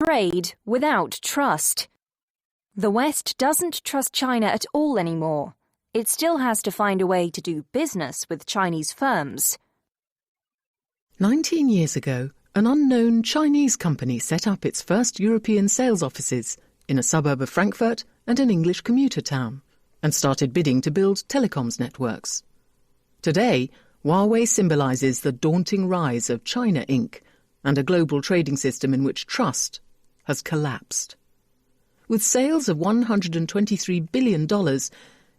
Trade without trust. The West doesn't trust China at all anymore. It still has to find a way to do business with Chinese firms. 19 years ago, an unknown Chinese company set up its first European sales offices in a suburb of Frankfurt and an English commuter town, and started bidding to build telecoms networks. Today, Huawei symbolises the daunting rise of China Inc. and a global trading system in which trust has collapsed. With sales of $123 billion,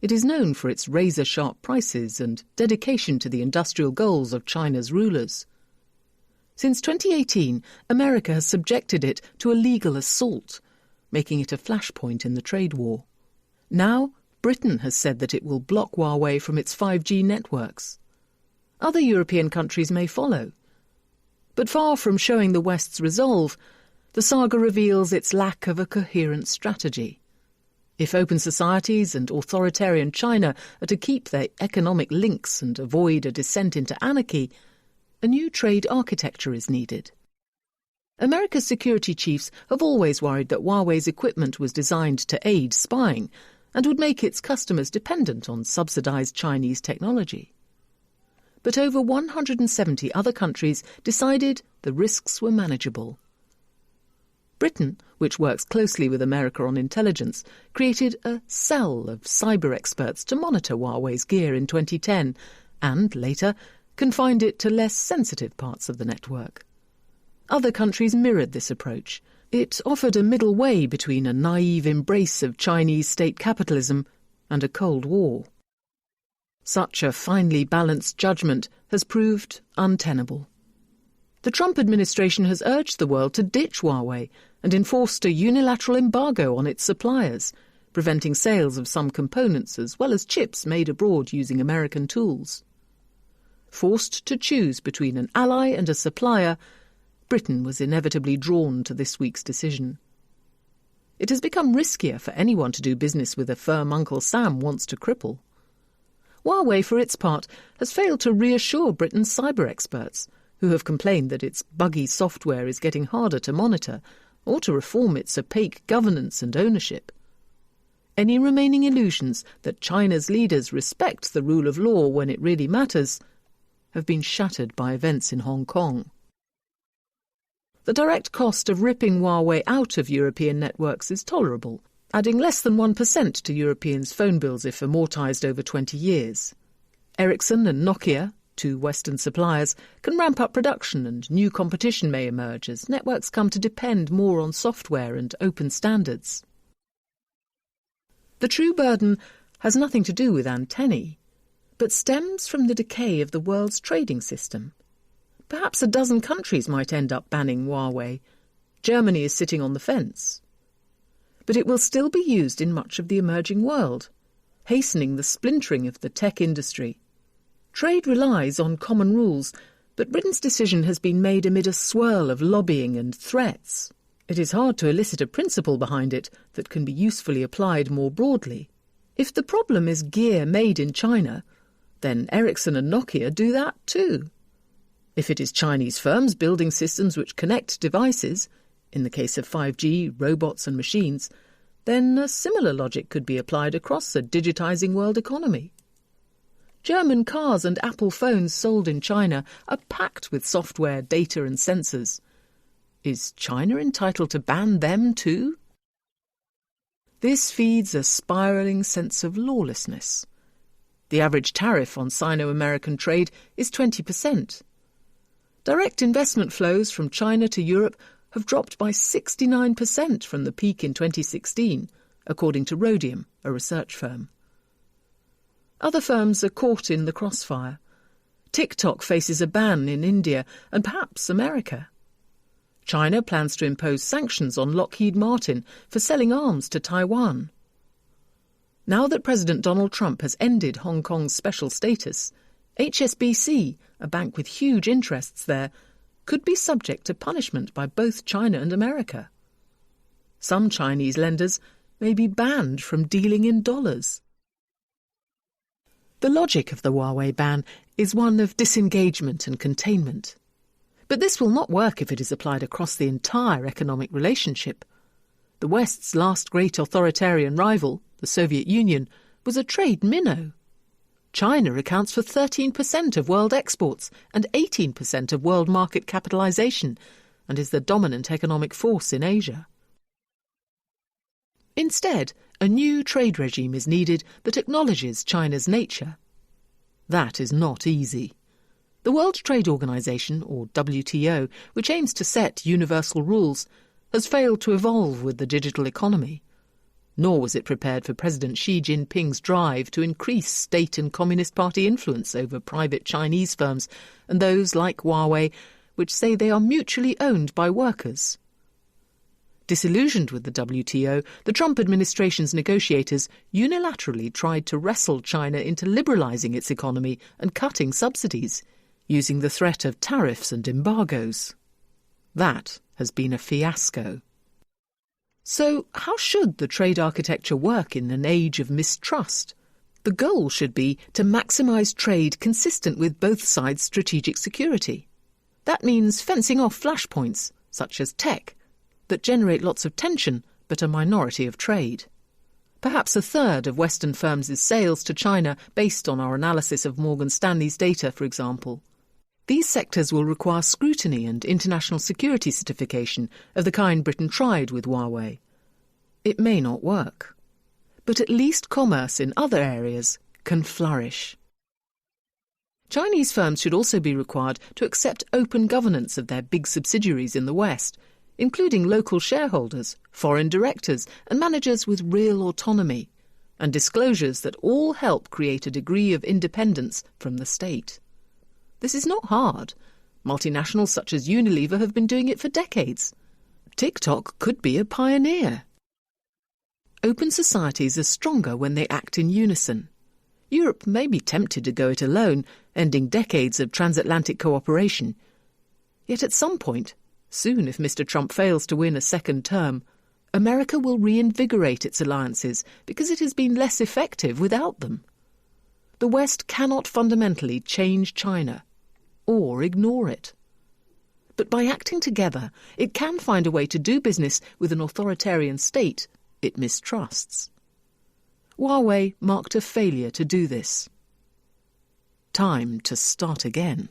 it is known for its razor-sharp prices and dedication to the industrial goals of China's rulers. Since 2018, America has subjected it to a legal assault, making it a flashpoint in the trade war. Now, Britain has said that it will block Huawei from its 5G networks. Other European countries may follow. But far from showing the West's resolve, the saga reveals its lack of a coherent strategy. If open societies and authoritarian China are to keep their economic links and avoid a descent into anarchy, a new trade architecture is needed. America's security chiefs have always worried that Huawei's equipment was designed to aid spying and would make its customers dependent on subsidized Chinese technology. But over 170 other countries decided the risks were manageable. Britain, which works closely with America on intelligence, created a cell of cyber experts to monitor Huawei's gear in 2010 and, later, confined it to less sensitive parts of the network. Other countries mirrored this approach. It offered a middle way between a naive embrace of Chinese state capitalism and a Cold War. Such a finely balanced judgment has proved untenable. The Trump administration has urged the world to ditch Huawei and enforced a unilateral embargo on its suppliers, preventing sales of some components as well as chips made abroad using American tools. Forced to choose between an ally and a supplier, Britain was inevitably drawn to this week's decision. It has become riskier for anyone to do business with a firm Uncle Sam wants to cripple. Huawei, for its part, has failed to reassure Britain's cyber experts, who have complained that its buggy software is getting harder to monitor or to reform its opaque governance and ownership. Any remaining illusions that China's leaders respect the rule of law when it really matters have been shattered by events in Hong Kong. The direct cost of ripping Huawei out of European networks is tolerable, adding less than 1% to Europeans' phone bills if amortized over 20 years. Ericsson and Nokia, two Western suppliers, can ramp up production and new competition may emerge as networks come to depend more on software and open standards. The true burden has nothing to do with antennae, but stems from the decay of the world's trading system. Perhaps a dozen countries might end up banning Huawei. Germany is sitting on the fence. But it will still be used in much of the emerging world, hastening the splintering of the tech industry. Trade relies on common rules, but Britain's decision has been made amid a swirl of lobbying and threats. It is hard to elicit a principle behind it that can be usefully applied more broadly. If the problem is gear made in China, then Ericsson and Nokia do that too. If it is Chinese firms building systems which connect devices, in the case of 5G, robots and machines, then a similar logic could be applied across a digitizing world economy. German cars and Apple phones sold in China are packed with software, data and sensors. Is China entitled to ban them too? This feeds a spiralling sense of lawlessness. The average tariff on Sino-American trade is 20%. Direct investment flows from China to Europe have dropped by 69% from the peak in 2016, according to Rhodium, a research firm. Other firms are caught in the crossfire. TikTok faces a ban in India and perhaps America. China plans to impose sanctions on Lockheed Martin for selling arms to Taiwan. Now that President Donald Trump has ended Hong Kong's special status, HSBC, a bank with huge interests there, could be subject to punishment by both China and America. Some Chinese lenders may be banned from dealing in dollars. The logic of the Huawei ban is one of disengagement and containment. But this will not work if it is applied across the entire economic relationship. The West's last great authoritarian rival, the Soviet Union, was a trade minnow. China accounts for 13% of world exports and 18% of world market capitalization, and is the dominant economic force in Asia. Instead, a new trade regime is needed that acknowledges China's nature. That is not easy. The World Trade Organization, or WTO, which aims to set universal rules, has failed to evolve with the digital economy. Nor was it prepared for President Xi Jinping's drive to increase state and Communist Party influence over private Chinese firms and those like Huawei, which say they are mutually owned by workers. Disillusioned with the WTO, the Trump administration's negotiators unilaterally tried to wrestle China into liberalizing its economy and cutting subsidies, using the threat of tariffs and embargoes. That has been a fiasco. So, how should the trade architecture work in an age of mistrust? The goal should be to maximize trade consistent with both sides' strategic security. That means fencing off flashpoints, such as tech, that generate lots of tension but a minority of trade. Perhaps a third of Western firms' sales to China based on our analysis of Morgan Stanley's data, for example. These sectors will require scrutiny and international security certification of the kind Britain tried with Huawei. It may not work, but at least commerce in other areas can flourish. Chinese firms should also be required to accept open governance of their big subsidiaries in the West, including local shareholders, foreign directors, and managers with real autonomy, and disclosures that all help create a degree of independence from the state. This is not hard. Multinationals such as Unilever have been doing it for decades. TikTok could be a pioneer. Open societies are stronger when they act in unison. Europe may be tempted to go it alone, ending decades of transatlantic cooperation. Yet at some point, soon if Mr. Trump fails to win a second term, America will reinvigorate its alliances because it has been less effective without them. The West cannot fundamentally change China or ignore it. But by acting together, it can find a way to do business with an authoritarian state it mistrusts. Huawei marked a failure to do this. Time to start again.